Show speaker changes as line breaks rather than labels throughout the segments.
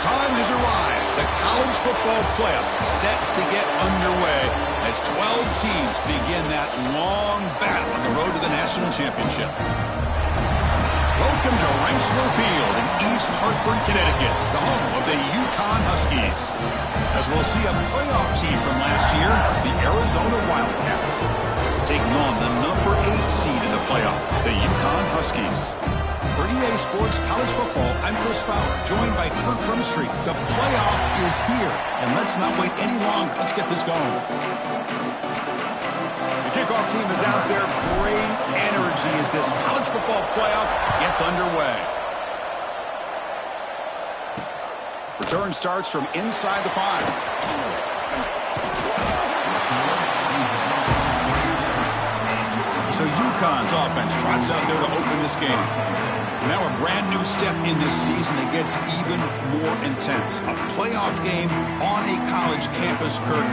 time has arrived. The college football playoff set to get underway as 12 teams begin that long battle on the road to the national championship. Welcome to Rensselaer Field in East Hartford, Connecticut, the home of the Yukon Huskies. As we'll see a playoff team from last year, the Arizona Wildcats, taking on the number 8 seed in the playoff, the Yukon Huskies. For EA Sports College Football, I'm Chris Fowler, joined by Kirk Rumstreet. The playoff is here, and let's not wait any longer. Let's get this going. The kickoff team is out there. Great energy as this college football playoff gets underway. Return starts from inside the 5. So UConn's offense trots out there to open this game. Now a brand new step in this season that gets even more intense. A playoff game on a college campus, Kirk.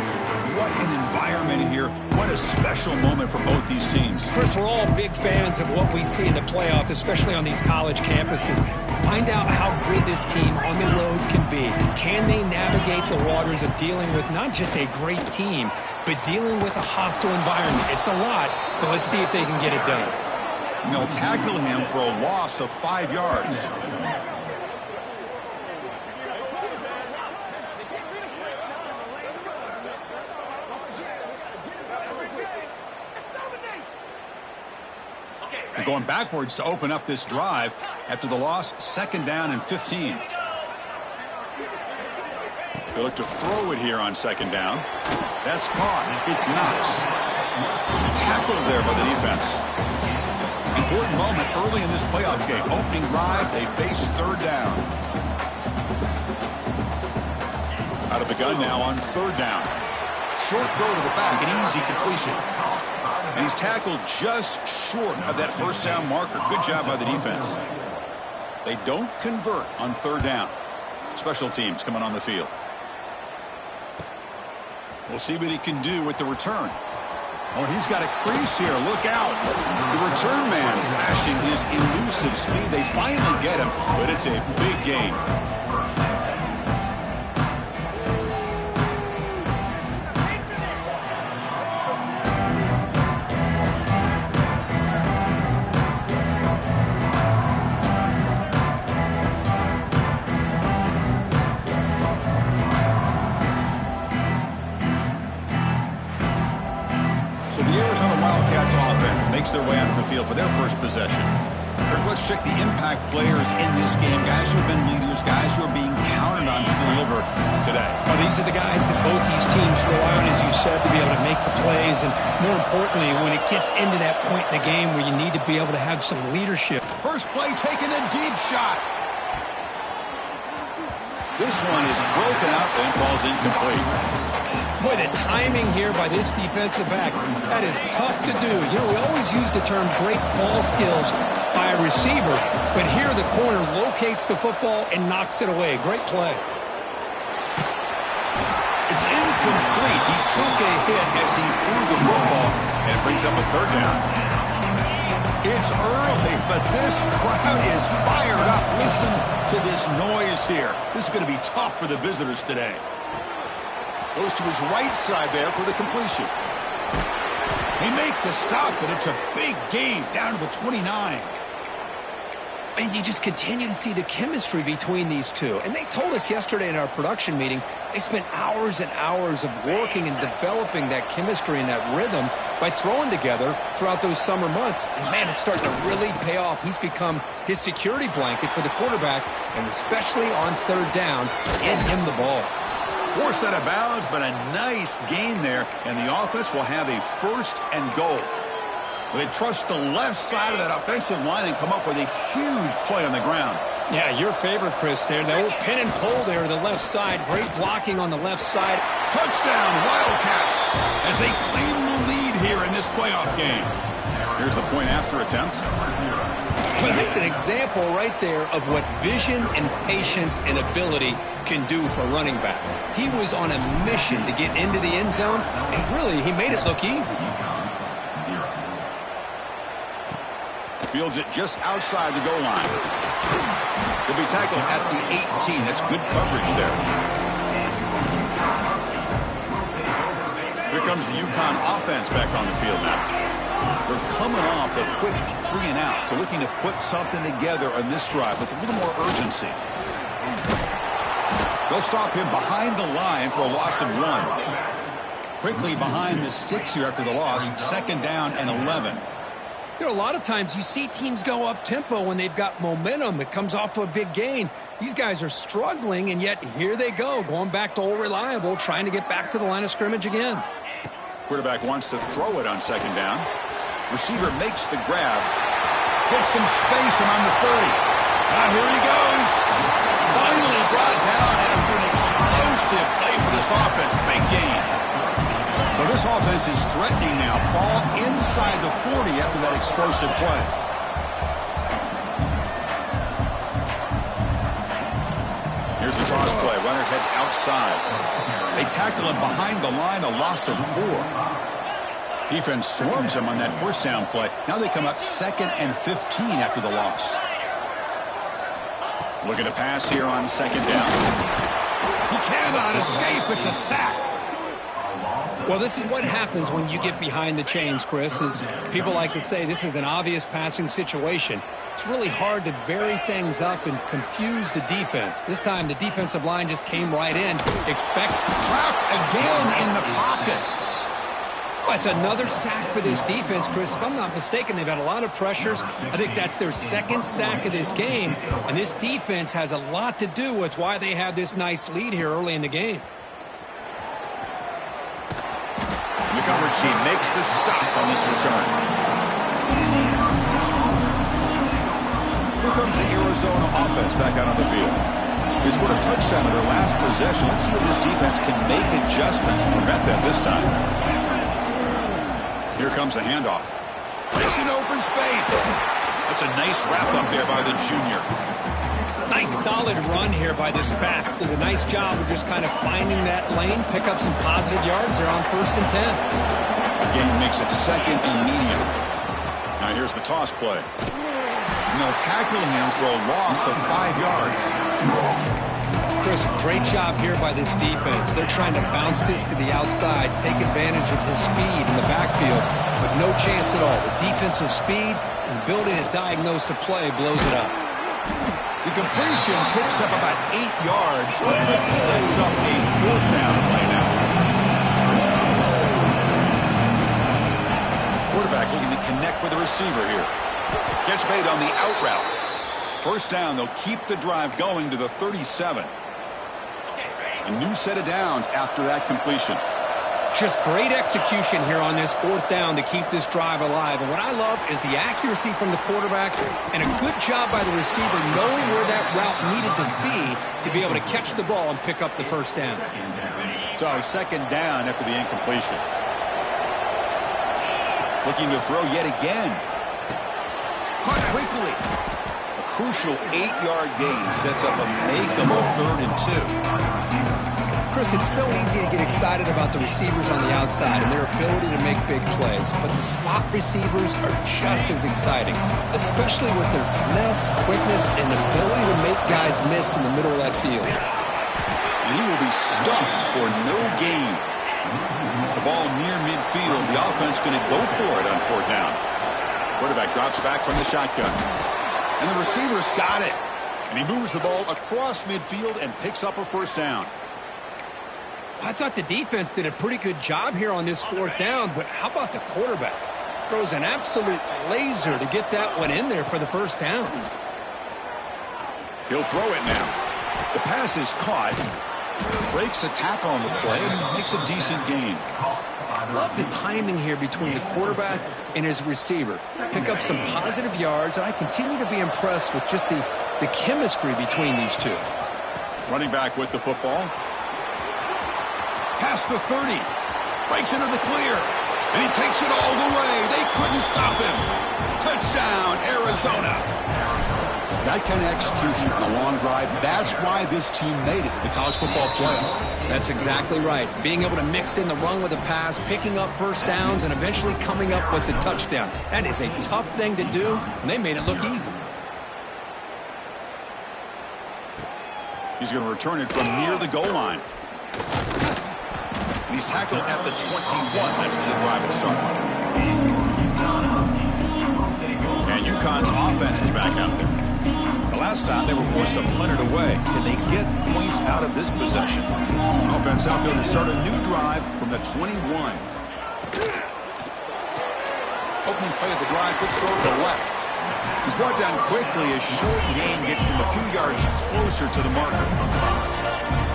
What an environment here. What a special moment for both these teams.
Chris, we're all big fans of what we see in the playoff, especially on these college campuses. Find out how good this team on the road can be. Can they navigate the waters of dealing with not just a great team, but dealing with a hostile environment? It's a lot, but let's see if they can get it done.
And they'll tackle him for a loss of 5 yards. And going backwards to open up this drive after the loss, 2nd down and 15. They look to throw it here on 2nd down. That's caught. It's Knox. Tackled there by the defense. Important moment early in this playoff game. Opening drive, they face 3rd down. Out of the gun now on 3rd down. Short throw to the back, an easy completion. And he's tackled just short of that 1st down marker. Good job by the defense. They don't convert on 3rd down. Special teams coming on the field. We'll see what he can do with the return. Oh, he's got a crease here. Look out. The return man flashing his elusive speed. They finally get him, but it's a big gain. Makes their way onto the field for their first possession. Kirk, let's check the impact players in this game. Guys who have been leaders, guys who are being counted on to deliver today.
Well, these are the guys that both these teams rely on, as you said, to be able to make the plays. And more importantly, when it gets into that point in the game where you need to be able to have some leadership.
First play taking a deep shot. This one is broken out and falls incomplete.
Boy, the timing here by this defensive back, that is tough to do. You know, we always use the term great ball skills by a receiver, but here the corner locates the football and knocks it away. Great play.
It's incomplete. He took a hit as he threw the football and brings up a 3rd down. It's early, but this crowd is fired up. Listen to this noise here. This is going to be tough for the visitors today. Goes to his right side there for the completion. They make the stop, but it's a big gain down to the 29.
And you just continue to see the chemistry between these two. And they told us yesterday in our production meeting, they spent hours and hours of working and developing that chemistry and that rhythm by throwing together throughout those summer months. And, man, it's starting to really pay off. He's become his security blanket for the quarterback, and especially on 3rd down, get him the ball.
Forced out of bounds, but a nice gain there, and the offense will have a 1st and goal. They trust the left side of that offensive line and come up with a huge play on the ground.
Yeah, your favorite, Chris, there. The old pin and pull there to the left side. Great blocking on the left side.
Touchdown, Wildcats, as they claim the lead here in this playoff game. Here's the point after attempt.
Well, that's an example right there of what vision and patience and ability can do for a running back. He was on a mission to get into the end zone, and really, he made it look easy.
Fields it just outside the goal line. He'll be tackled at the 18. That's good coverage there. Here comes the UConn offense back on the field now. They're coming off a quick 3 and out, so looking to put something together on this drive with a little more urgency. They'll stop him behind the line for a loss of 1. Quickly behind the sticks here after the loss, 2nd down and 11.
You know, a lot of times you see teams go up-tempo when they've got momentum. It comes off to a big gain. These guys are struggling, and yet here they go, going back to old reliable, trying to get back to the line of scrimmage again.
Quarterback wants to throw it on 2nd down. Receiver makes the grab. Gets some space around the 30. Now here he goes. Finally brought down after an explosive play for this offense. Big gain. So this offense is threatening now. Ball inside the 40 after that explosive play. Here's the toss play. Runner heads outside. They tackle him behind the line, a loss of 4. Defense swarms him on that 1st down play. Now they come up 2nd and 15 after the loss. Looking to pass here on 2nd down. He cannot escape. It's a sack.
Well, this is what happens when you get behind the chains, Chris. Is people like to say this is an obvious passing situation. It's really hard to vary things up and confuse the defense. This time the defensive line just came right in.
Trapped again in the pocket.
Well, it's another sack for this defense, Chris. If I'm not mistaken, they've had a lot of pressures. I think that's their 2nd sack of this game. And this defense has a lot to do with why they have this nice lead here early in the game.
The coverage team makes the stop on this return. Here comes the Arizona offense back out on the field. They scored a touchdown in their last possession. Let's see if this defense can make adjustments and prevent that this time. Here comes the handoff. Takes an open space. That's a nice wrap up there by the junior.
Nice solid run here by this back. Did a nice job of just kind of finding that lane, pick up some positive yards there on 1st and 10.
Gain makes it 2nd and medium. Now here's the toss play. And they'll tackle him for a loss of 5 yards.
Chris, great job here by this defense. They're trying to bounce this to the outside, take advantage of his speed in the backfield, but no chance at all. The defensive speed and ability to diagnose the play blows it up.
The completion picks up about 8 yards, but sets up a 4th down play now. Quarterback looking to connect with the receiver here. Catch made on the out route. 1st down, they'll keep the drive going to the 37. A new set of downs after that completion.
Just great execution here on this 4th down to keep this drive alive. And what I love is the accuracy from the quarterback and a good job by the receiver knowing where that route needed to be able to catch the ball and pick up the 1st down.
So 2nd down after the incompletion. Looking to throw yet again. Caught quickly. A crucial 8-yard gain sets up a makeable 3rd and 2.
Chris, it's so easy to get excited about the receivers on the outside and their ability to make big plays, but the slot receivers are just as exciting, especially with their finesse, quickness, and ability to make guys miss in the middle of that field.
And he will be stuffed for no gain. The ball near midfield. The offense going to go for it on 4th down. Quarterback drops back from the shotgun. And the receiver's got it. And he moves the ball across midfield and picks up a 1st down.
I thought the defense did a pretty good job here on this 4th down, but how about the quarterback? Throws an absolute laser to get that one in there for the 1st down.
He'll throw it now. The pass is caught. Breaks a tackle on the play and makes a decent gain.
Love the timing here between the quarterback and his receiver. Pick up some positive yards, and I continue to be impressed with just the chemistry between these two.
Running back with the football. Past the 30. Breaks into the clear. And he takes it all the way. They couldn't stop him. Touchdown, Arizona. That kind of execution on a long drive, that's why this team made it to the college football playoff.
That's exactly right. Being able to mix in the run with a pass, picking up 1st downs, and eventually coming up with the touchdown. That is a tough thing to do, and they made it look easy.
He's going to return it from near the goal line. And he's tackled at the 21. That's where the drive will start. And UConn's offense is back out there. The last time they were forced to punt it away. Can they get points out of this possession? Offense out there to start a new drive from the 21. Opening play of the drive, good throw to the left. He's brought down quickly. A short gain gets them a few yards closer to the marker.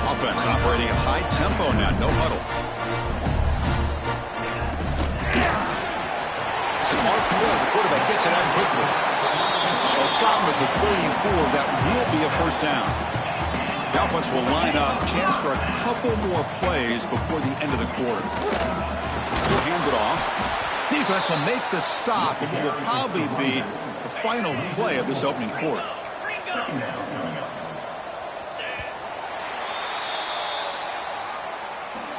Offense operating at high tempo now, no huddle. It's an RPO. The quarterback gets it out quickly. They'll stop him at the 34. That will be a first down. The offense will line up. Chance for a couple more plays before the end of the quarter. He'll hand it off. Defense will make the stop, and it will probably be the final play of this opening quarter.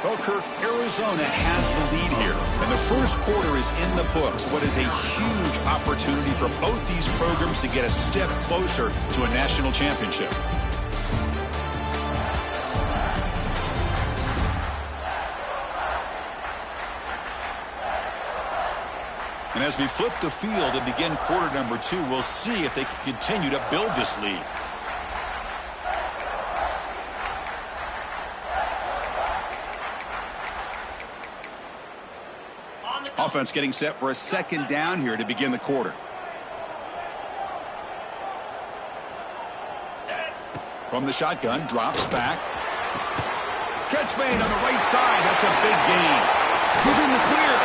Well, Kirk, Arizona has the lead here, and the first quarter is in the books. What is a huge opportunity for both these programs to get a step closer to a national championship. And as we flip the field and begin quarter number 2, we'll see if they can continue to build this lead. Offense getting set for a second down here to begin the quarter. From the shotgun, drops back. Catch made on the right side. That's a big gain. Who's in the clear?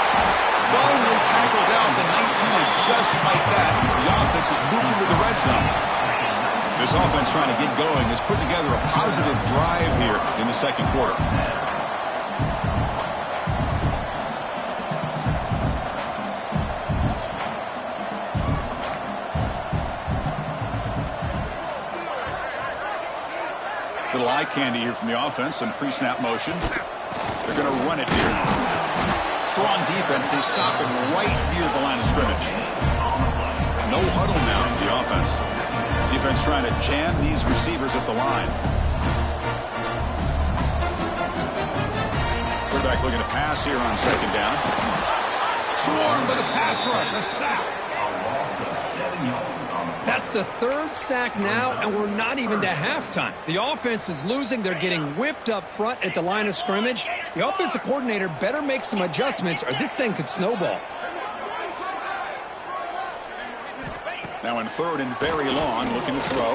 Finally tackled out the 19, and just like that, the offense is moved into the red zone. This offense trying to get going has put together a positive drive here in the second quarter. Little eye candy here from the offense, some pre-snap motion. They're going to run it here. Strong defense. They stop him right near the line of scrimmage. No huddle now for the offense. Defense trying to jam these receivers at the line. Quarterback looking to pass here on second down. Swarmed by the pass rush. A sack.
That's the third sack now, and we're not even to halftime. The offense is losing. They're getting whipped up front at the line of scrimmage. The offensive coordinator better make some adjustments, or this thing could snowball.
Now in third and very long, looking to throw.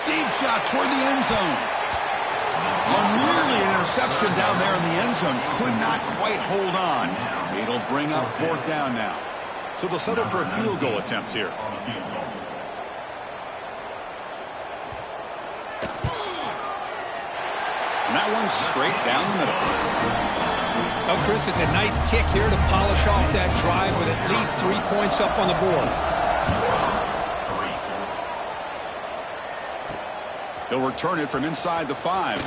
Deep shot toward the end zone. Well, nearly an interception down there in the end zone. Could not quite hold on. It'll bring up fourth down now. So they'll settle for a field goal attempt here. And that one's straight down the middle.
Oh, Chris, it's a nice kick here to polish off that drive with at least 3 points up on the board.
He'll return it from inside the 5.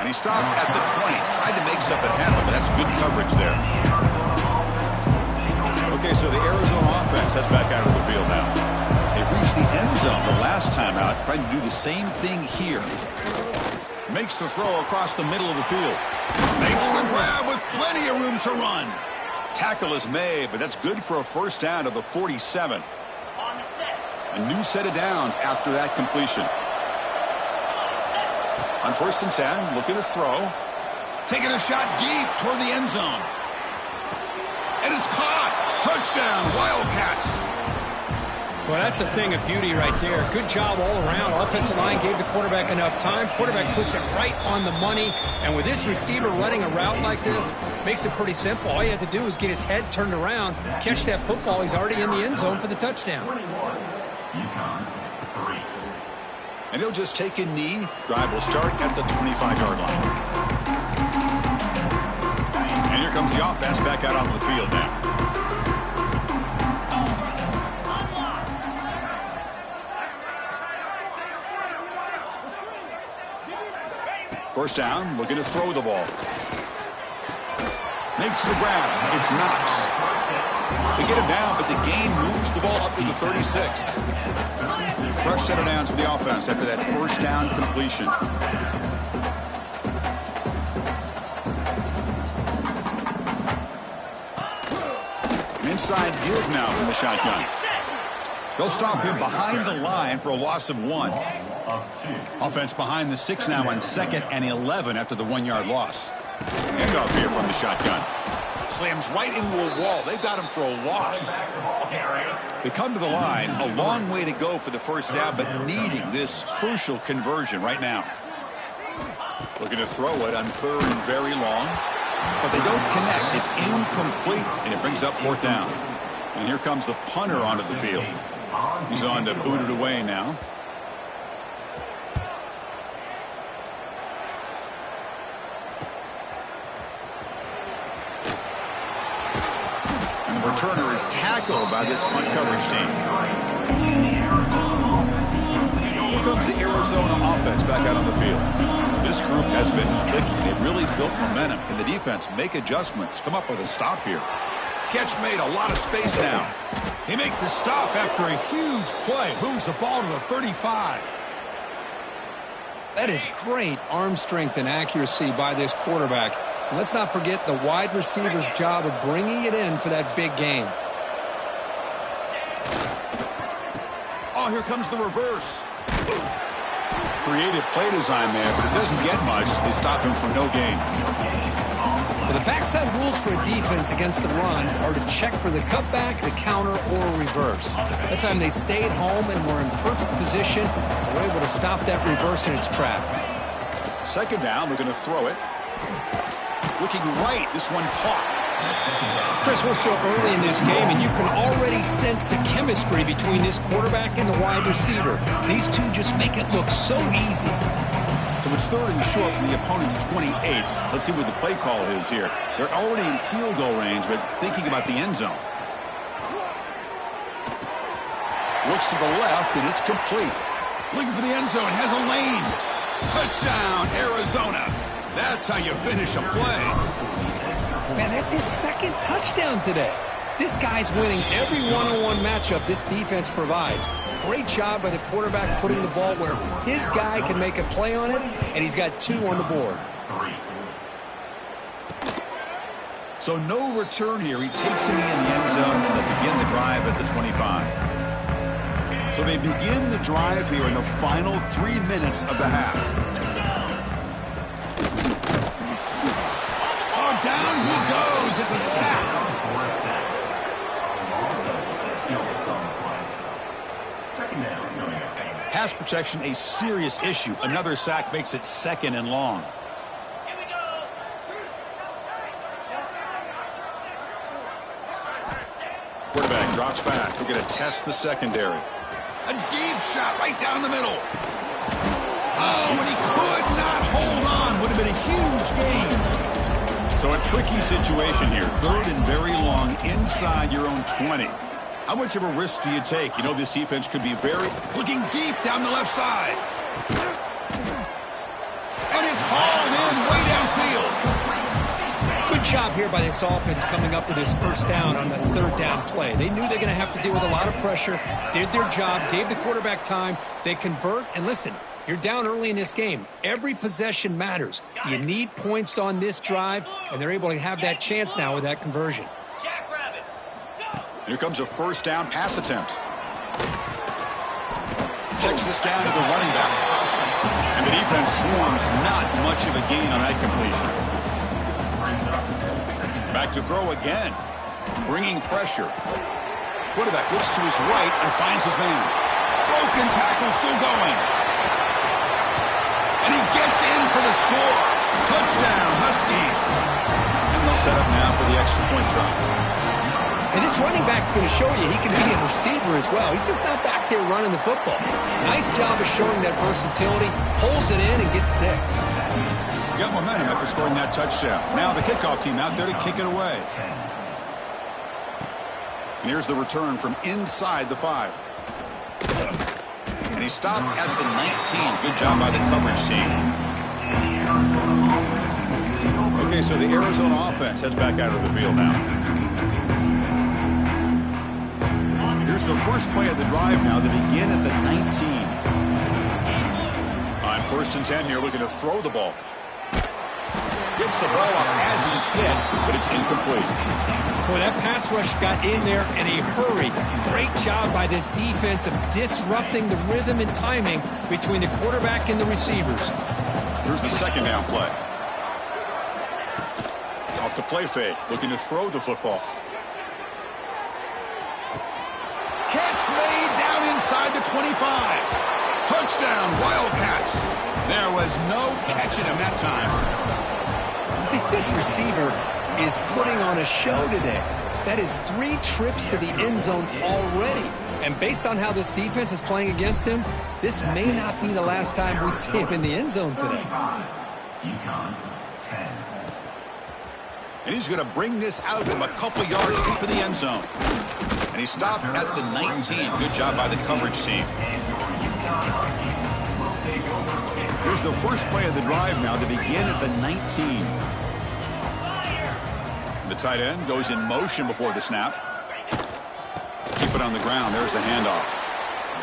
And he stopped at the 20. Tried to make something happen, but that's good coverage there. Okay, so the Arizona offense heads back out of the field now. They reached the end zone the last time out, trying to do the same thing here. Makes the throw across the middle of the field. Makes the grab with plenty of room to run. Tackle is made, but that's good for a first down to the 47. A new set of downs after that completion. On first and 10, looking to throw. Taking a shot deep toward the end zone. And it's caught. Touchdown, Wildcats.
Well, that's a thing of beauty right there. Good job all around. Offensive line gave the quarterback enough time. Quarterback puts it right on the money. And with this receiver running a route like this, makes it pretty simple. All you have to do is get his head turned around, catch that football. He's already in the end zone for the touchdown.
And he'll just take a knee. Drive will start at the 25-yard line. And here comes the offense back out onto the field now. First down, looking to throw the ball. Makes the grab. It's Knox. They get him down, but the gain moves the ball up to the 36. Fresh set of downs for the offense after that first down completion. An inside give now from the shotgun. They'll stop him behind the line for a loss of 1. Offense behind the 6 now on 2nd and 11 after the 1-yard loss. Handoff here from the shotgun. Slams right into a wall. They've got him for a loss. They come to the line. A long way to go for the first down, but needing this crucial conversion right now. Looking to throw it on 3rd and very long. But they don't connect. It's incomplete, and it brings up 4th down. And here comes the punter onto the field. He's on to boot it away now. And the returner is tackled by this punt coverage team. Here comes the Arizona offense back out on the field. This group has been clicking. They've really built momentum. Can the defense make adjustments? Come up with a stop here. Catch made, a lot of space now. He makes the stop after a huge play. Moves the ball to the 35.
That is great arm strength and accuracy by this quarterback. And let's not forget the wide receiver's job of bringing it in for that big gain.
Oh, here comes the reverse. Creative play design there, but it doesn't get much. They stop him for no gain.
Well, the backside rules for a defense against the run are to check for the cutback, the counter, or reverse. That time they stayed home and were in perfect position. They were able to stop that reverse in its track.
2nd down, we're going to throw it. Looking right, this one caught.
Chris, we're still early in this game, and you can already sense the chemistry between this quarterback and the wide receiver. These two just make it look so easy.
So it's 3rd and short from the opponent's 28. Let's see what the play call is here. They're already in field goal range, but thinking about the end zone. Looks to the left, and it's complete. Looking for the end zone, has a lane. Touchdown, Arizona. That's how you finish a play.
Man, that's his 2nd touchdown today. This guy's winning every one-on-one matchup this defense provides. Great job by the quarterback putting the ball where his guy can make a play on it, and he's got 2 on the board.
So no return here. He takes it in the end zone, and they'll begin the drive at the 25. So they begin the drive here in the final 3 minutes of the half. Oh, down he goes. It's a sack. Pass protection, a serious issue. Another sack makes it 2nd and long. Quarterback drops back. We're going to test the secondary. A deep shot right down the middle. Oh, but he could not hold on. Would have been a huge gain. So a tricky situation here. 3rd and very long inside your own 20. How much of a risk do you take? You know this defense could be very... Looking deep down the left side. And it's hauled in way downfield.
Good job here by this offense coming up with this 1st down on that 3rd down play. They knew they're going to have to deal with a lot of pressure, did their job, gave the quarterback time. They convert, and listen, you're down early in this game. Every possession matters. You need points on this drive, and they're able to have that chance now with that conversion.
Here comes a 1st down pass attempt. Checks this down to the running back. And the defense swarms, not much of a gain on that completion. Back to throw again. Bringing pressure. Quarterback looks to his right and finds his man. Broken tackle still going. And he gets in for the score. Touchdown, Huskies. And they'll set up now for the extra point try.
And this running back's going to show you he can be a receiver as well. He's just not back there running the football. Nice job of showing that versatility. Pulls it in and gets 6.
Got momentum after scoring that touchdown. Now the kickoff team out there to kick it away. And here's the return from inside the 5. And he stopped at the 19. Good job by the coverage team. Okay, so the Arizona offense heads back out of the field now. Here's the first play of the drive now. They begin at the 19. On 1st and 10 here, looking to throw the ball. Gets the ball up as he's hit, but it's incomplete.
Boy, that pass rush got in there in a hurry. Great job by this defense of disrupting the rhythm and timing between the quarterback and the receivers.
Here's the 2nd down play. Off the play fake, looking to throw the football. Catch made down inside the 25. Touchdown, Wildcats. There was no catching him that time.
This receiver is putting on a show today. That is 3 trips to the end zone already. And based on how this defense is playing against him, this may not be the last time we see him in the end zone today.
And he's going to bring this out from a couple yards deep in the end zone. And he stopped at the 19. Good job by the coverage team. Here's the first play of the drive now. They begin at the 19. The tight end goes in motion before the snap. Keep it on the ground. There's the handoff.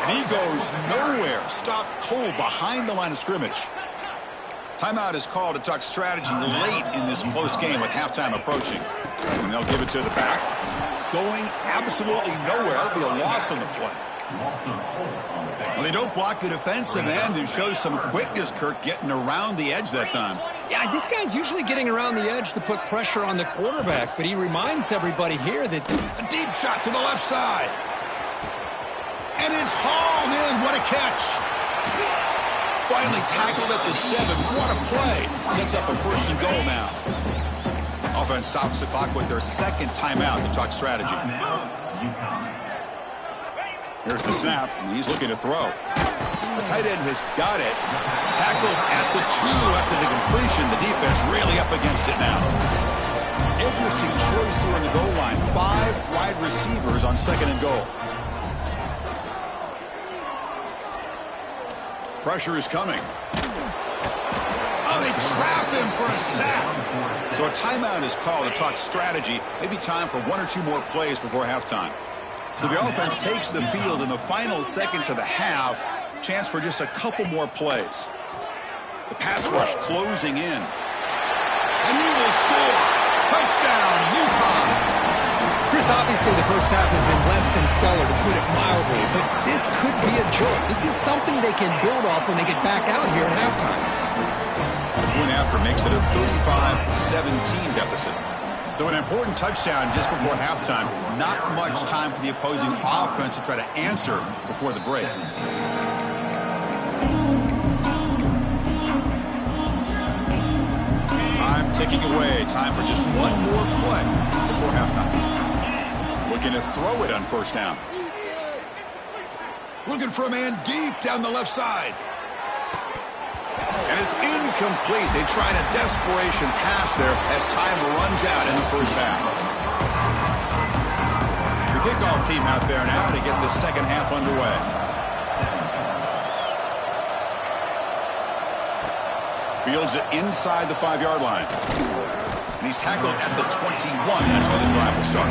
And he goes nowhere. Stopped cold behind the line of scrimmage. Timeout is called to talk strategy late in this close game with halftime approaching. And they'll give it to the back. Going absolutely nowhere. It'll be a loss on the play. Well, they don't block the defensive end who shows some quickness, Kirk, getting around the edge that time.
Yeah, this guy's usually getting around the edge to put pressure on the quarterback, but he reminds everybody here that...
A deep shot to the left side. And it's hauled in. What a catch. Finally tackled at the 7. What a play. Sets up a 1st and goal now. Offense stops the clock with their 2nd timeout to talk strategy. Here's the snap, and he's looking to throw. The tight end has got it. Tackled at the 2 after the completion. The defense really up against it now. Interesting choice here on the goal line. 5 wide receivers on 2nd and goal. Pressure is coming. Oh, they trap him for a sack. So a timeout is called to talk strategy. Maybe time for 1 or 2 more plays before halftime. So the offense takes the field in the final seconds of the half. Chance for just a couple more plays. The pass rush closing in. And he will score. Touchdown, UConn.
Chris, obviously the first half has been less than stellar, to put it mildly, but this could be a jolt. This is something they can build off when they get back out here at halftime.
The point after makes it a 35-17 deficit. So an important touchdown just before halftime. Not much time for the opposing offense to try to answer before the break. Time ticking away. Time for just 1 more play before halftime. Looking to throw it on 1st down. Looking for a man deep down the left side. And it's incomplete. They tried a desperation pass there as time runs out in the 1st half. The kickoff team out there now to get the 2nd half underway. Fields it inside the 5-yard line. And he's tackled at the 21. That's where the drive will start.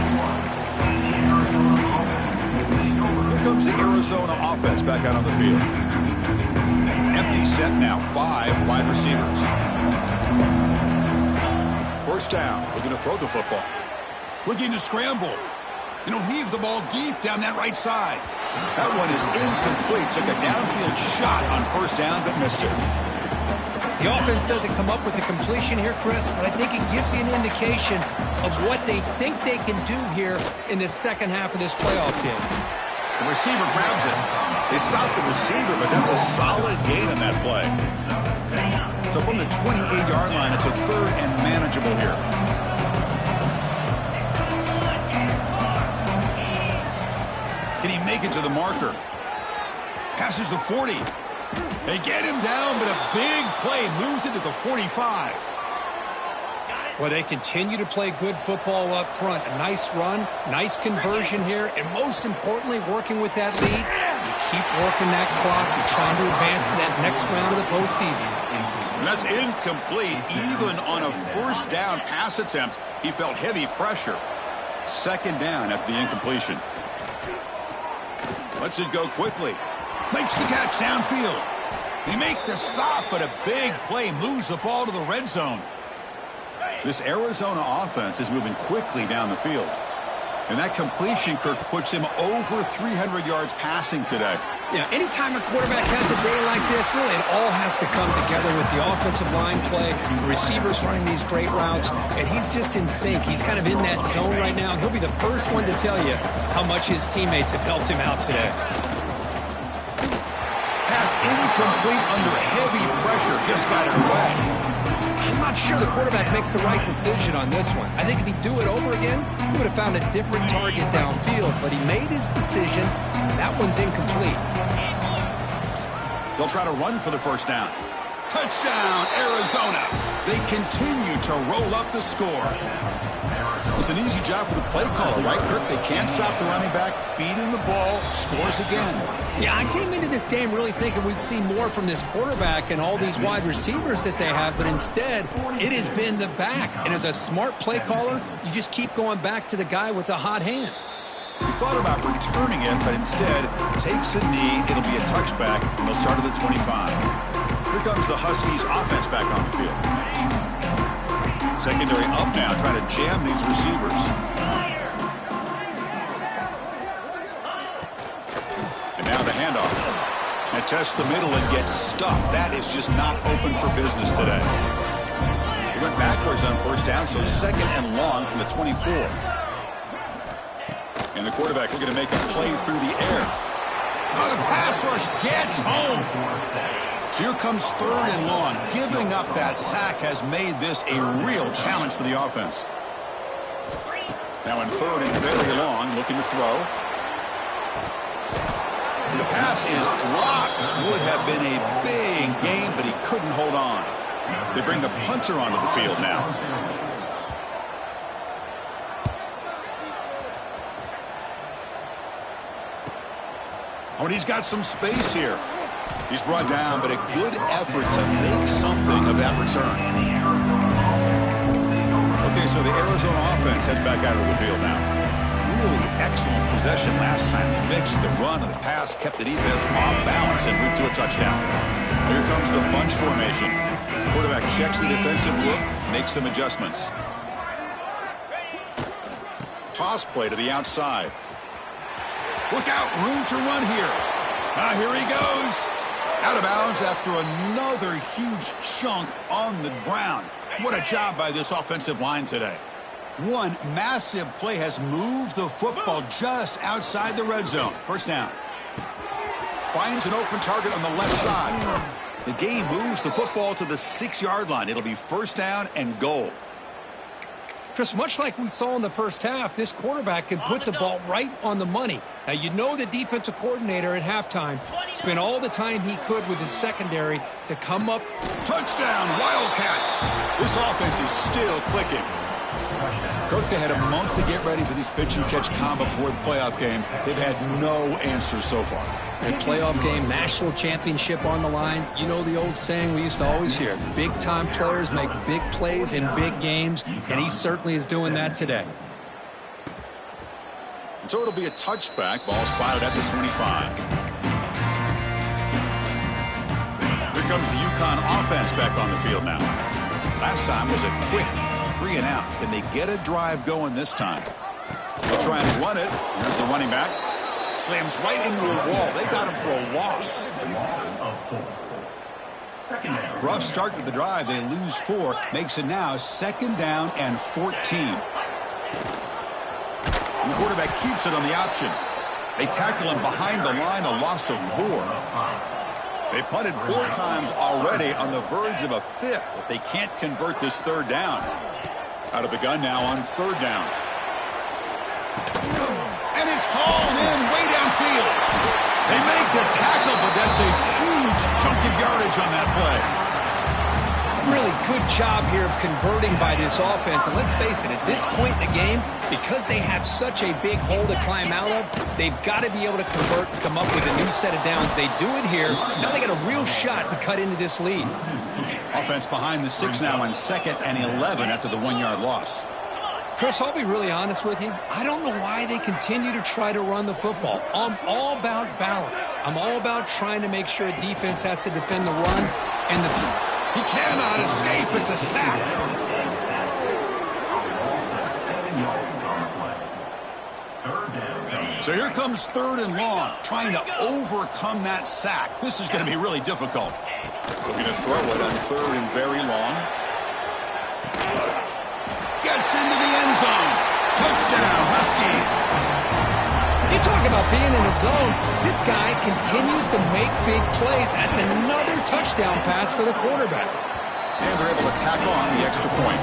Here comes the Arizona offense back out on the field. Empty set now. 5 wide receivers. 1st down. Looking to throw the football. Looking to scramble. And he'll heave the ball deep down that right side. That one is incomplete. Took a downfield shot on 1st down, but missed it.
The offense doesn't come up with the completion here, Chris, but I think it gives you an indication of what they think they can do here in the 2nd half of this playoff game.
The receiver grabs it. They stop the receiver, but that's a solid gain on that play. So from the 28-yard line, it's a 3rd and manageable here. Can he make it to the marker? Passes the 40. They get him down, but a big play moves it to the 45.
Well, they continue to play good football up front. A nice run, nice conversion here, and most importantly, working with that lead. You keep working that clock. You're trying to advance to that next round of the postseason.
And that's incomplete. Even on a 1st down pass attempt, he felt heavy pressure. 2nd down after the incompletion. Lets it go quickly. Makes the catch downfield. They make the stop, but a big play moves the ball to the red zone. This Arizona offense is moving quickly down the field. And that completion, Kirk, puts him over 300 yards passing today.
Yeah, anytime a quarterback has a day like this, really it all has to come together with the offensive line play, the receivers running these great routes, and he's just in sync. He's kind of in that zone right now, and he'll be the first one to tell you how much his teammates have helped him out today.
Pass incomplete under heavy pressure, just got it away.
I'm not sure the quarterback makes the right decision on this one. I think if he'd do it over again, he would have found a different target downfield, but he made his decision. That one's incomplete.
They'll try to run for the first down. Touchdown, Arizona. They continue to roll up the score. It's an easy job for the play caller, right, Kirk? They can't stop the running back, feed him the ball, scores again.
Yeah, I came into this game really thinking we'd see more from this quarterback and all these wide receivers that they have, but instead, it has been the back. And as a smart play caller, you just keep going back to the guy with the hot hand.
He thought about returning it, but instead takes a knee. It'll be a touchback. They'll start at the 25. Here comes the Huskies offense back on the field. Secondary up now, trying to jam these receivers. And now the handoff. And tests the middle and gets stuffed. That is just not open for business today. He went backwards on first down, so second and long from the 24. And the quarterback looking to make a play through the air. Oh, the pass rush gets home. So here comes third and long. Giving up that sack has made this a real challenge for the offense. Now in third and very long, looking to throw. The pass is dropped. Would have been a big game, but he couldn't hold on. They bring the punter onto the field now. Oh, and he's got some space here. He's brought down, but a good effort to make something of that return. Okay, so the Arizona offense heads back out of the field now. Really excellent possession last time. They mixed the run and the pass, kept the defense off balance, and moved to a touchdown. Here comes the bunch formation. Quarterback checks the defensive look, makes some adjustments. Toss play to the outside. Look out, room to run here. Here he goes. Out of bounds after another huge chunk on the ground. What a job by this offensive line today. One massive play has moved the football just outside the red zone. First down. Finds an open target on the left side. The game moves the football to the 6-yard line. It'll be first down and goal.
Chris, much like we saw in the first half, this quarterback can put the ball right on the money. Now, you know the defensive coordinator at halftime spent all the time he could with his secondary to come up.
Touchdown, Wildcats. This offense is still clicking. Kirk, they had a month to get ready for this pitch-and-catch combo before the playoff game. They've had no answers so far.
A playoff game, national championship on the line. You know the old saying we used to always hear, big-time players make big plays in big games, and he certainly is doing that today.
So it'll be a touchback. Ball spotted at the 25. Here comes the UConn offense back on the field now. Last time was a quick 3-and-out. Can they get a drive going this time? They'll try and run it. Here's the running back. Slams right into a wall. They got him for a loss. Rough start to the drive. They lose 4. Makes it now second down and 14. And the quarterback keeps it on the option. They tackle him behind the line, a loss of 4. They punted 4 times already, on the verge of a 5th, but they can't convert this third down. Out of the gun now on third down. And it's hauled in way downfield. They make the tackle, but that's a huge chunk of yardage on that play.
Really good job here of converting by this offense. And let's face it, at this point in the game, because they have such a big hole to climb out of, they've got to be able to convert and come up with a new set of downs. They do it here. Now they got a real shot to cut into this lead.
Offense behind the 6 now on second and 11 after the 1-yard loss.
Chris, I'll be really honest with you. I don't know why they continue to try to run the football. I'm all about balance. I'm all about trying to make sure a defense has to defend the run and the...
He cannot escape. It's a sack. So here comes 3rd and long, trying to overcome that sack. This is going to be really difficult. Looking to throw it on 3rd and very long. Gets into the end zone. Touchdown, Huskies.
You talk about being in the zone. This guy continues to make big plays. That's another touchdown pass for the quarterback.
And they're able to tack on the extra point.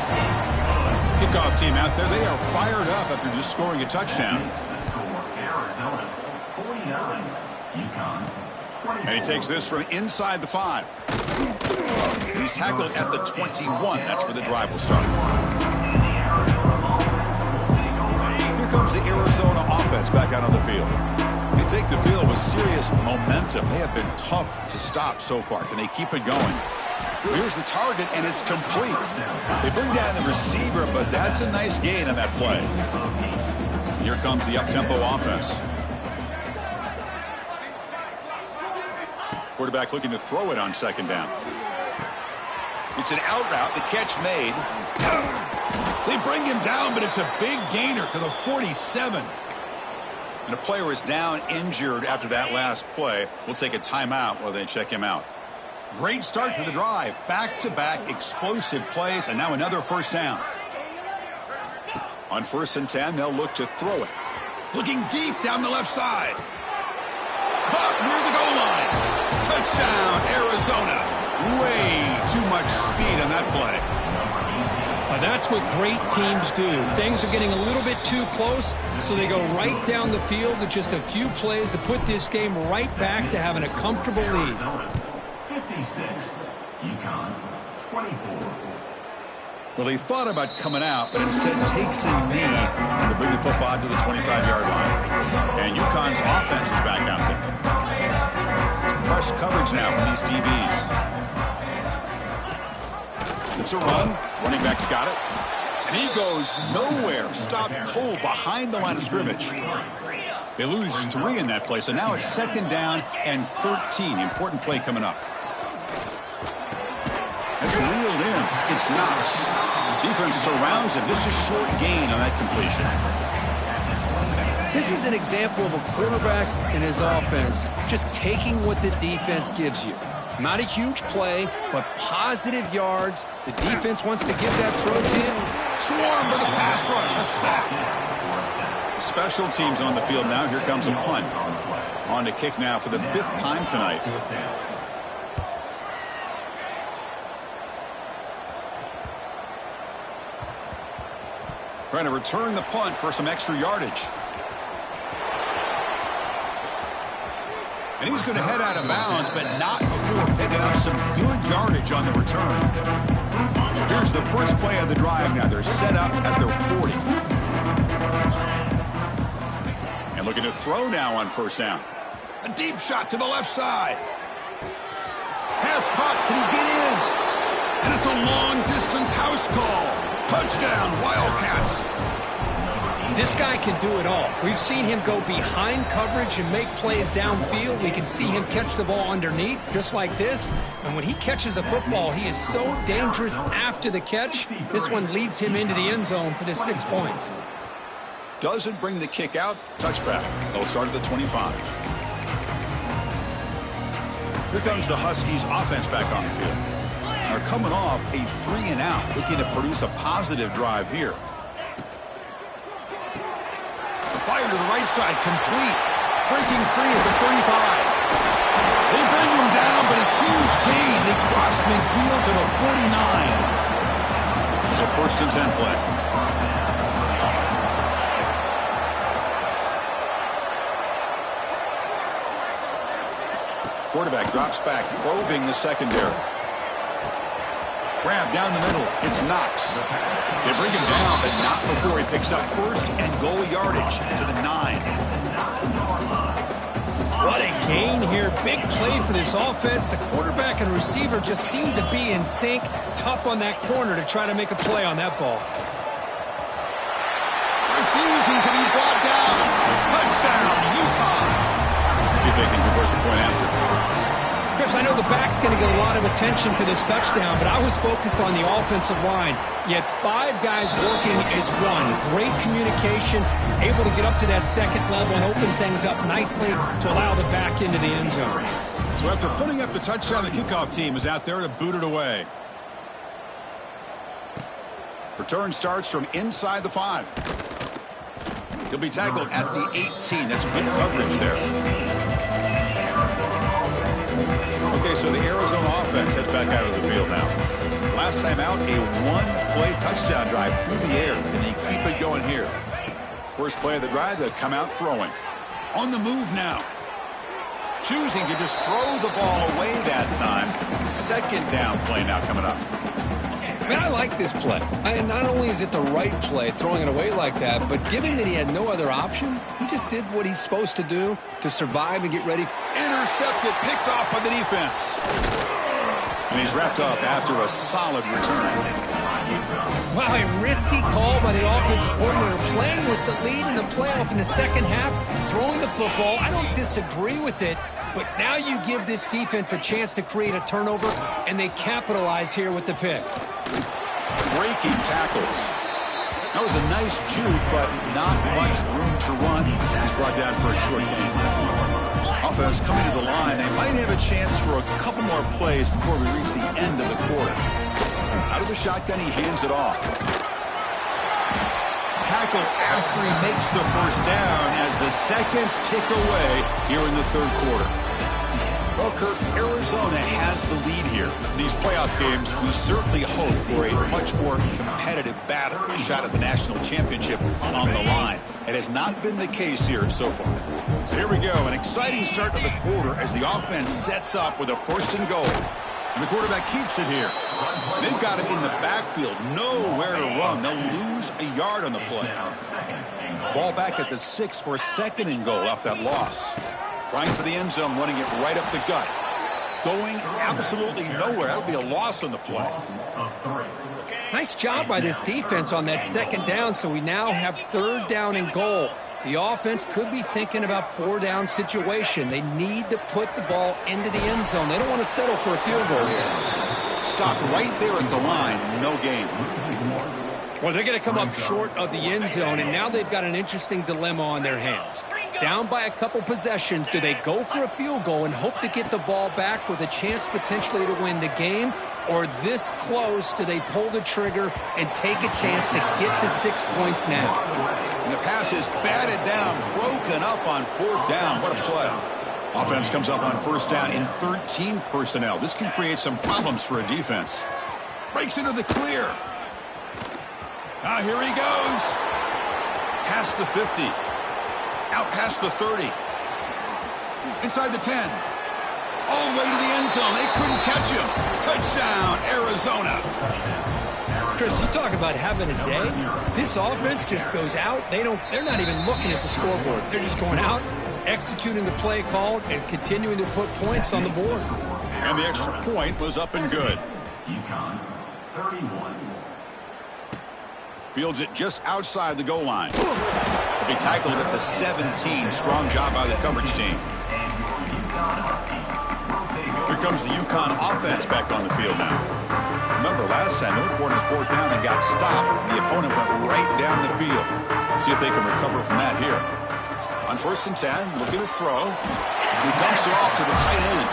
Kickoff team out there, they are fired up after just scoring a touchdown. And he takes this from inside the 5. He's tackled at the 21. That's where the drive will start. Here comes the Arizona offense back out on the field. They take the field with serious momentum. They have been tough to stop so far. Can they keep it going? Here's the target, and it's complete. They bring down the receiver, but that's a nice gain on that play. Here comes the up-tempo offense. Quarterback looking to throw it on 2nd down. It's an out route. The catch made. They bring him down, but it's a big gainer to the 47. And a player is down injured after that last play. We'll take a timeout while they check him out. Great start to the drive. Back-to-back explosive plays, and now another 1st down. On 1st and 10, they'll look to throw it. Looking deep down the left side. Caught near the goal line. Touchdown, Arizona. Way too much speed on that play.
That's what great teams do. Things are getting a little bit too close, so they go right down the field with just a few plays to put this game right back to having a comfortable lead.
56, UConn, 24.
Well, he thought about coming out, but instead takes a knee to bring the football to the 25-yard line. And UConn's offense is back out there. Press coverage now from these DBs. It's a run. Running back's got it. And he goes nowhere. Stopped cold behind the line of scrimmage. They lose 3 in that play, so now it's 2nd down and 13. Important play coming up. That's reeled in. It's Knox. Defense surrounds him. Just a short gain on that completion.
This is an example of a quarterback and his offense just taking what the defense gives you. Not a huge play, but positive yards. The defense wants to give that throw to him.
Swarm for the pass rush. A sack. Special teams on the field now. Here comes a punt. On to kick now for the 5th time tonight. Trying to return the punt for some extra yardage. And he's going to head out of bounds, but not before picking up some good yardage on the return. Here's the first play of the drive now. They're set up at their 40. And looking to throw now on 1st down. A deep shot to the left side. Pass caught. Can he get in? And it's a long-distance house call. Touchdown, Wildcats.
This guy can do it all. We've seen him go behind coverage and make plays downfield. We can see him catch the ball underneath, just like this. And when he catches a football, he is so dangerous after the catch. This one leads him into the end zone for the 6 points.
Doesn't bring the kick out. Touchback. They'll start at the 25. Here comes the Huskies offense back on the field. They're coming off a 3-and-out, looking to produce a positive drive here. Fire to the right side, complete. Breaking free at the 35. They bring him down, but a huge gain. They cross midfield to the 49. It's a 1st and 10 play. Quarterback drops back, probing the secondary. Grab down the middle. It's Knox. They bring him down, but not before he picks up 1st and goal yardage to the 9.
What a gain here. Big play for this offense. The quarterback and receiver just seem to be in sync. Tough on that corner to try to make a play on that ball.
point after.
Chris, I know the back's going to get a lot of attention for this touchdown, but I was focused on the offensive line. You had 5 guys working as one. Great communication, able to get up to that second level and open things up nicely to allow the back into the end zone.
So after putting up the touchdown, the kickoff team is out there to boot it away. Return starts from inside the 5. He'll be tackled at the 18. That's good coverage there. Okay, so the Arizona offense heads back out of the field now. Last time out, a one-play touchdown drive through the air. Can they keep it going here? First play of the drive, they'll come out throwing. On the move now. Choosing to just throw the ball away that time. Second down play now coming up.
Man, I like this play. Not only is it the right play, throwing it away like that, but given that he had no other option, he just did what he's supposed to do to survive and get ready.
Intercepted, picked off by the defense. And he's wrapped up after a solid return.
Wow, a risky call by the offensive coordinator, playing with the lead in the playoff in the second half, throwing the football. I don't disagree with it, but now you give this defense a chance to create a turnover, and they capitalize here with the pick.
Breaking tackles. That was a nice juke, but not much room to run. He's brought down for a short gain. Offense coming to the line. They might have a chance for a couple more plays before we reach the end of the quarter. Out of the shotgun, he hands it off. Tackle after he makes the first down as the seconds tick away here in the third quarter. Well, Kirk, Arizona has the lead here. In these playoff games, we certainly hope for a much more competitive battle, a shot at the national championship on the line. It has not been the case here so far. So here we go, an exciting start to the quarter as the offense sets up with a 1st and goal. And the quarterback keeps it here. They've got him in the backfield, nowhere to run. They'll lose a yard on the play. Ball back at the 6 for a 2nd and goal off that loss. Trying for the end zone, running it right up the gut. Going absolutely nowhere. That would be a loss on the play.
Nice job by this defense on that 2nd down, so we now have 3rd down and goal. The offense could be thinking about 4-down situation. They need to put the ball into the end zone. They don't want to settle for a field goal here.
Stopped right there at the line. No gain.
Well, they're going to come up short of the end zone, and now they've got an interesting dilemma on their hands. Down by a couple possessions, do they go for a field goal and hope to get the ball back with a chance potentially to win the game? Or this close, do they pull the trigger and take a chance to get the 6 points now?
And the pass is batted down, broken up on 4th down. What a play. Offense comes up on 1st down in 13 personnel. This can create some problems for a defense. Breaks into the clear. Now here he goes. Past the 50. Out past the 30. Inside the 10. All the way to the end zone. They couldn't catch him. Touchdown, Arizona.
Chris, you talk about having a day. This offense just goes out. They're not even looking at the scoreboard. They're just going out, executing the play called, and continuing to put points on the board.
And the extra point was up and good.
UConn, 31.
Fields it just outside the goal line. He'll be tackled at the 17. Strong job by the coverage team. Here comes the UConn offense back on the field now. Remember, last time they went for it on 4th down and got stopped. The opponent went right down the field. See if they can recover from that here. On 1st and 10, looking to throw. He dumps it off to the tight end.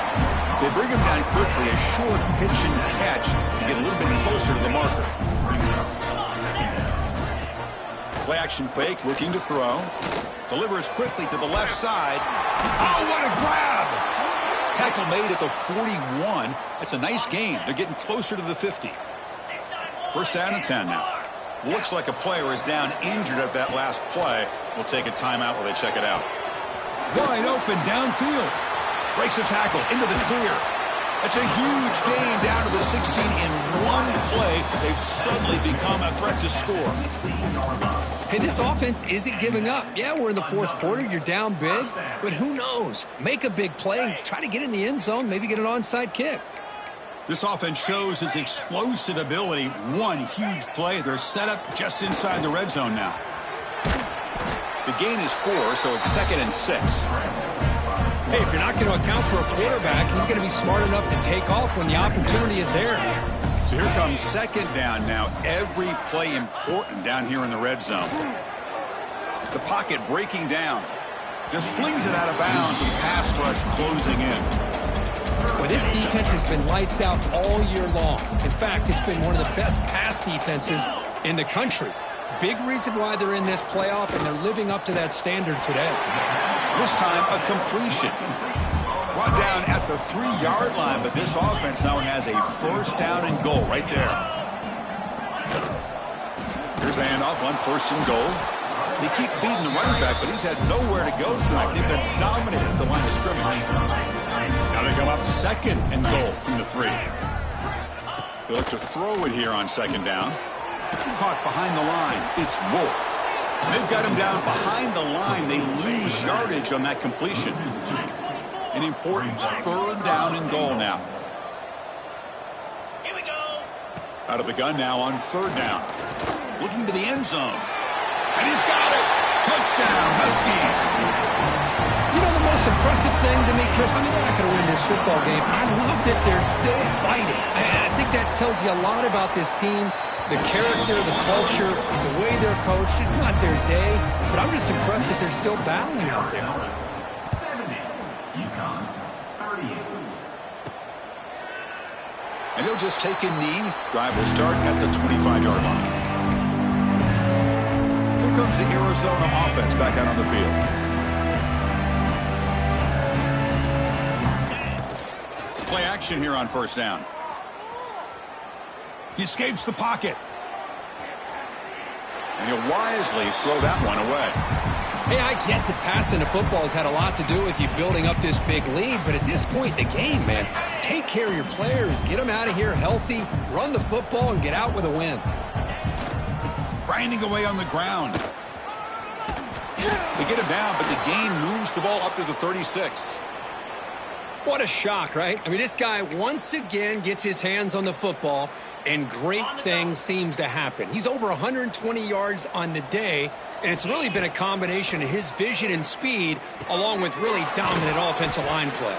They bring him down quickly, a short pitch and catch to get a little bit closer to the marker. Play action fake, looking to throw. Delivers quickly to the left side. Oh, what a grab! Tackle made at the 41. That's a nice gain. They're getting closer to the 50. 1st down and 10 now. Looks like a player is down injured at that last play. We'll take a timeout while they check it out. Wide open downfield. Breaks a tackle into the clear. That's a huge gain down to the 16 in one play. They've suddenly become a threat to score.
Hey, this offense isn't giving up. Yeah, we're in the 4th quarter. You're down big. But who knows? Make a big play. Try to get in the end zone. Maybe get an onside kick.
This offense shows its explosive ability. One huge play. They're set up just inside the red zone now. The gain is 4, so it's 2nd and 6.
Hey, if you're not going to account for a quarterback, he's going to be smart enough to take off when the opportunity is there.
So here comes 2nd down now. Every play important down here in the red zone. The pocket breaking down. Just flings it out of bounds with the pass rush closing in.
Well, this defense has been lights out all year long. In fact, it's been one of the best pass defenses in the country. Big reason why they're in this playoff, and they're living up to that standard today.
This time, a completion. Brought down at the 3-yard line, but this offense now has a 1st down and goal right there. Here's the handoff on 1st and goal. They keep feeding the running back, but he's had nowhere to go tonight. They've been dominated at the line of scrimmage. Now they come up 2nd and goal from the 3. They look to throw it here on 2nd down. Caught behind the line. It's Wolf. They've got him down behind the line. They lose yardage on that completion. An important 3rd down and goal now.
Here we go.
Out of the gun now on 3rd down. Looking to the end zone. And he's got it. Touchdown, Huskies.
You know, the most impressive thing to me, Chris, I mean, they're not going to win this football game. I love that they're still fighting. I think that tells you a lot about this team, the character, the culture, the way they're coached. It's not their day, but I'm just impressed that they're still battling out there.
70. UConn, 38.
And he'll just take a knee. Drive will start at the 25-yard line. Here comes the Arizona offense back out on the field. Play action here on 1st down. He escapes the pocket. And he'll wisely throw that one away.
Hey, I get that passing the football has had a lot to do with you building up this big lead, but at this point in the game, man, take care of your players, get them out of here healthy, run the football, and get out with a win.
Grinding away on the ground. They get him down, but the gain moves the ball up to the 36.
What a shock, right? I mean, this guy once again gets his hands on the football, and great things seems to happen. He's over 120 yards on the day, and it's really been a combination of his vision and speed along with really dominant offensive line play.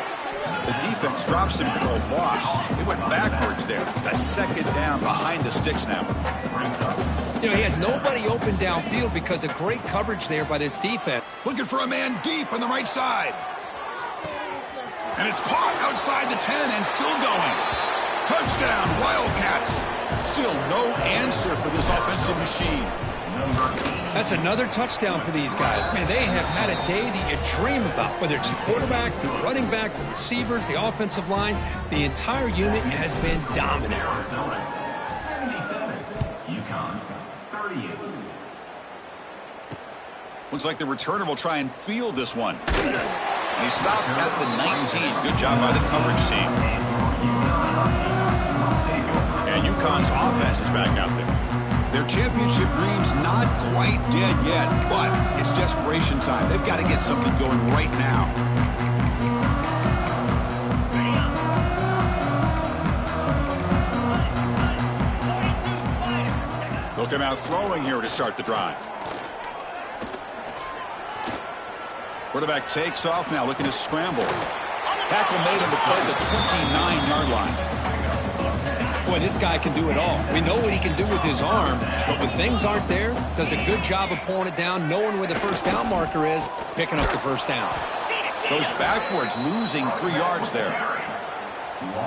The defense drops him for a loss. They went backwards there. A 2nd down behind the sticks now.
You know, he had nobody open downfield because of great coverage there by this defense.
Looking for a man deep on the right side. And it's caught outside the 10 and still going. Touchdown, Wildcats. Still no answer for this offensive machine.
That's another touchdown for these guys. Man, they have had a day that you dream about, whether it's the quarterback, the running back, the receivers, the offensive line. The entire unit has been dominant.
Arizona, 77. UConn, 38.
Looks like the returner will try and field this one. And he stopped at the 19. Good job by the coverage team. And UConn's offense is back out there. Their championship dreams not quite dead yet, but it's desperation time. They've got to get something going right now. They'll come out throwing here to start the drive. Quarterback takes off now, looking to scramble. Tackle made him to play the 29-yard line.
Boy, this guy can do it all. We know what he can do with his arm, but when things aren't there, does a good job of pulling it down, knowing where the 1st down marker is, picking up the 1st down.
Goes backwards, losing 3 yards there.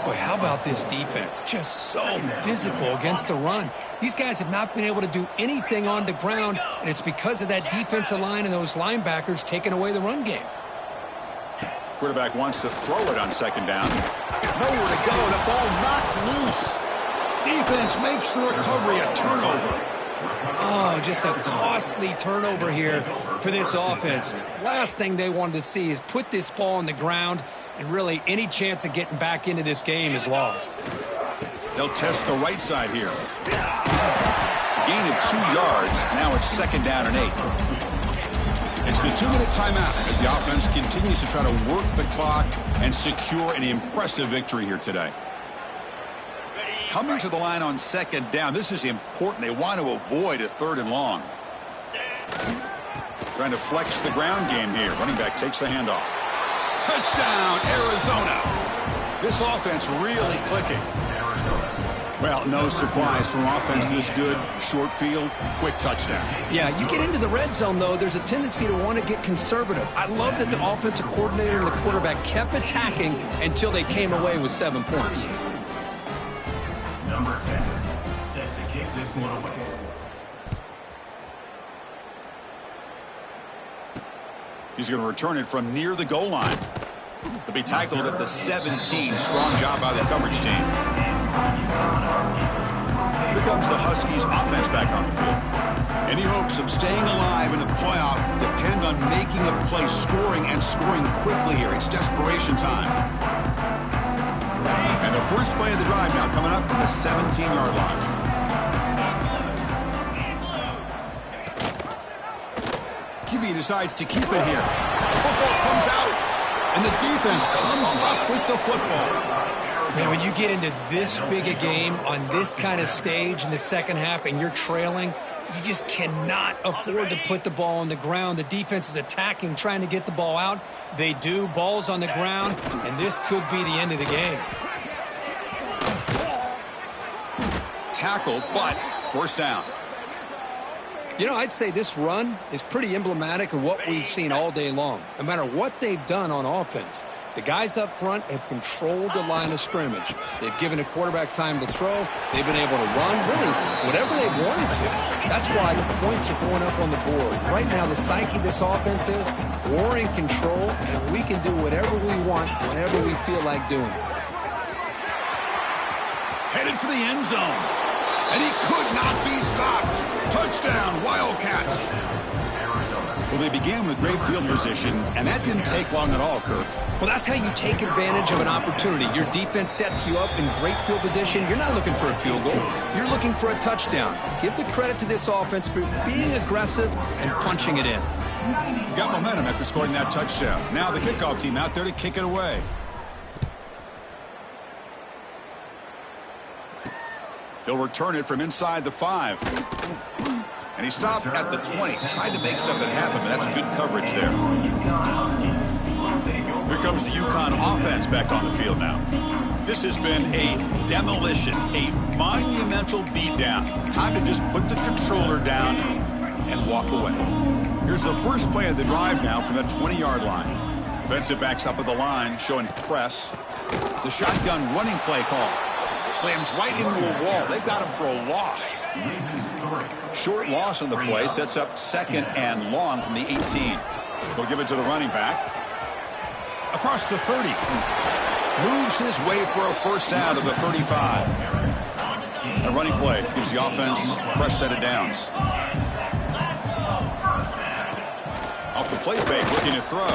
Boy, how about this defense? Just so physical against the run. These guys have not been able to do anything on the ground, and it's because of that defensive line and those linebackers taking away the run game.
Quarterback wants to throw it on 2nd down. Nowhere to go. The ball knocked loose. Defense makes the recovery a turnover.
Oh, just a costly turnover here for this offense. Last thing they wanted to see is put this ball on the ground, and really any chance of getting back into this game is lost.
They'll test the right side here. Gain of 2 yards. Now it's 2nd down and 8. It's the 2-minute timeout as the offense continues to try to work the clock and secure an impressive victory here today. Coming to the line on 2nd down. This is important. They want to avoid a 3rd and long. Trying to flex the ground game here. Running back takes the handoff. Touchdown, Arizona. This offense really clicking. Well, no surprise from offense this good. Short field, quick touchdown.
Yeah, you get into the red zone, though, there's a tendency to want to get conservative. I love that the offensive coordinator and the quarterback kept attacking until they came away with 7 points.
Number 10 sets to kick this one away.
He's going to return it from near the goal line. He'll be tackled at the 17. Strong job by the coverage team. Here comes the Huskies offense back on the field. Any hopes of staying alive in a playoff depend on making a play, scoring, and scoring quickly here. It's desperation time. And the first play of the drive now coming up from the 17-yard line. QB decides to keep it here. The football comes out, and the defense comes up with the football.
Man, when you get into this big a game on this kind of stage in the second half and you're trailing, you just cannot afford to put the ball on the ground. The defense is attacking, trying to get the ball out. They do. Ball's on the ground, and this could be the end of the game.
Tackled, but first down.
You know, I'd say this run is pretty emblematic of what we've seen all day long. No matter what they've done on offense, the guys up front have controlled the line of scrimmage. They've given a quarterback time to throw. They've been able to run, really, whatever they wanted to. That's why the points are going up on the board. Right now, the psyche of this offense is we're in control, and we can do whatever we want whenever we feel like doing it.
Headed for the end zone. And he could not be stopped. Touchdown, Wildcats. Well, they began with great field position, and that didn't take long at all, Kirk.
Well, that's how you take advantage of an opportunity. Your defense sets you up in great field position. You're not looking for a field goal. You're looking for a touchdown. Give the credit to this offense for being aggressive and punching it in.
Got momentum after scoring that touchdown. Now the kickoff team out there to kick it away. He'll return it from inside the 5. And he stopped at the 20. Tried to make something happen, but that's good coverage there. Here comes the UConn offense back on the field now. This has been a demolition, a monumental beatdown. Time to just put the controller down and walk away. Here's the first play of the drive now from the 20-yard line. Defensive backs up at the line, showing press. The shotgun running play call. Slams right into a wall. They've got him for a loss. Short loss on the play sets up second and long from the 18. We'll give it to the running back. Across the 30. Moves his way for a first down to the 35. A running play gives the offense a fresh set of downs. Off the play fake, looking to throw.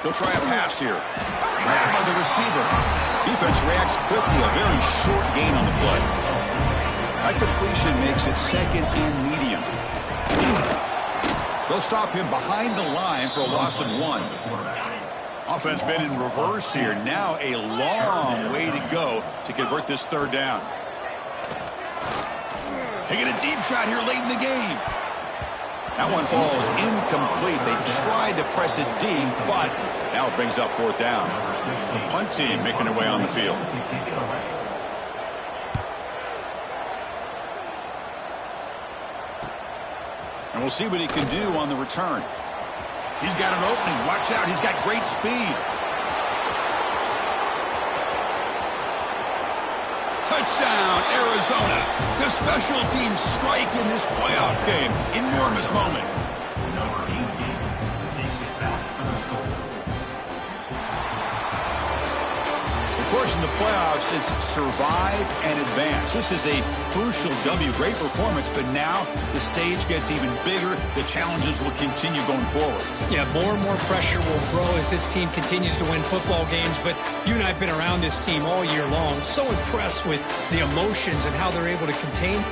He'll try a pass here. Grabbed by the receiver. Defense reacts quickly, a very short gain on the play. That completion makes it second and medium. They'll stop him behind the line for a loss of 1. Offense been in reverse here. Now a long way to go to convert this third down. Taking a deep shot here late in the game. That one falls incomplete. They tried to press it deep, but now it brings up fourth down. The punt team making their way on the field. And we'll see what he can do on the return. He's got an opening. Watch out. He's got great speed. Touchdown, Arizona. The special teams strike in this playoff game. Enormous moment.
Number 18 takes it back for the score.
Of course, in the playoffs, it's survive and advance. This is a crucial W. Great performance, but now the stage gets even bigger. The challenges will continue going forward.
Yeah, more and more pressure will grow as this team continues to win football games. But you and I have been around this team all year long. So impressed with the emotions and how they're able to contain.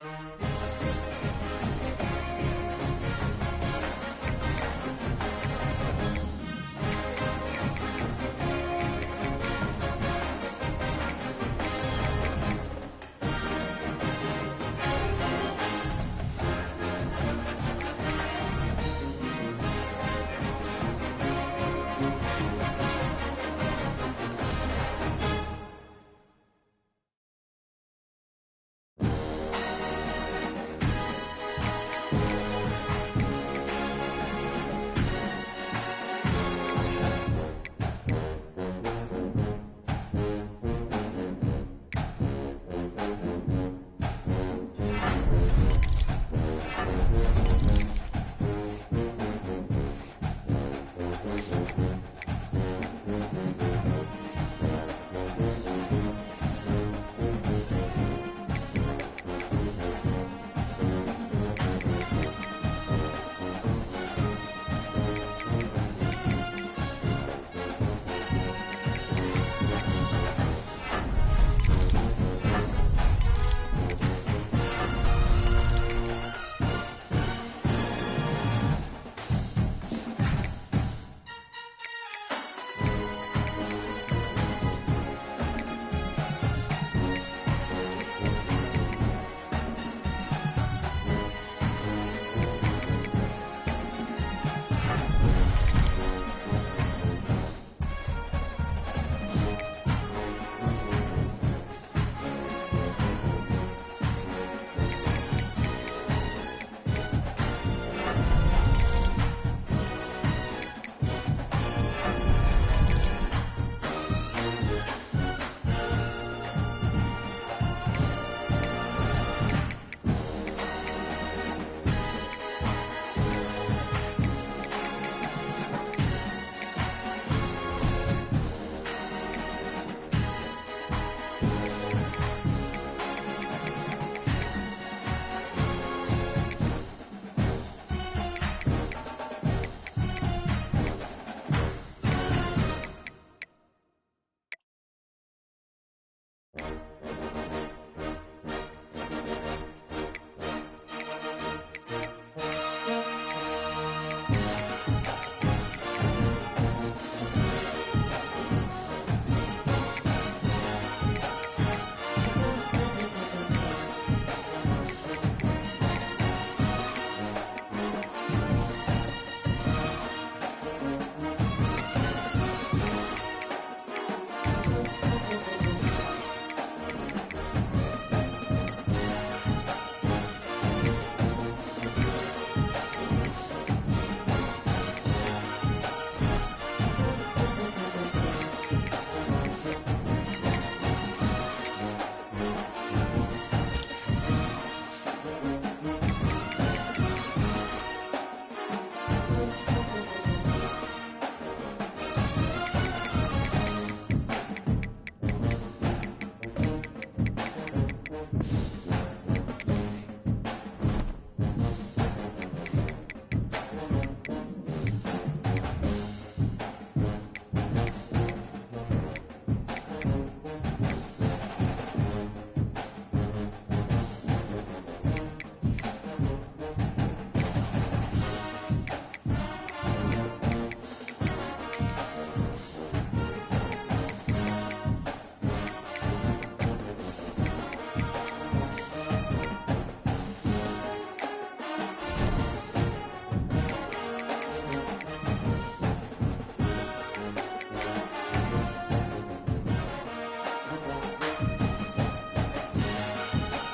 Thank you.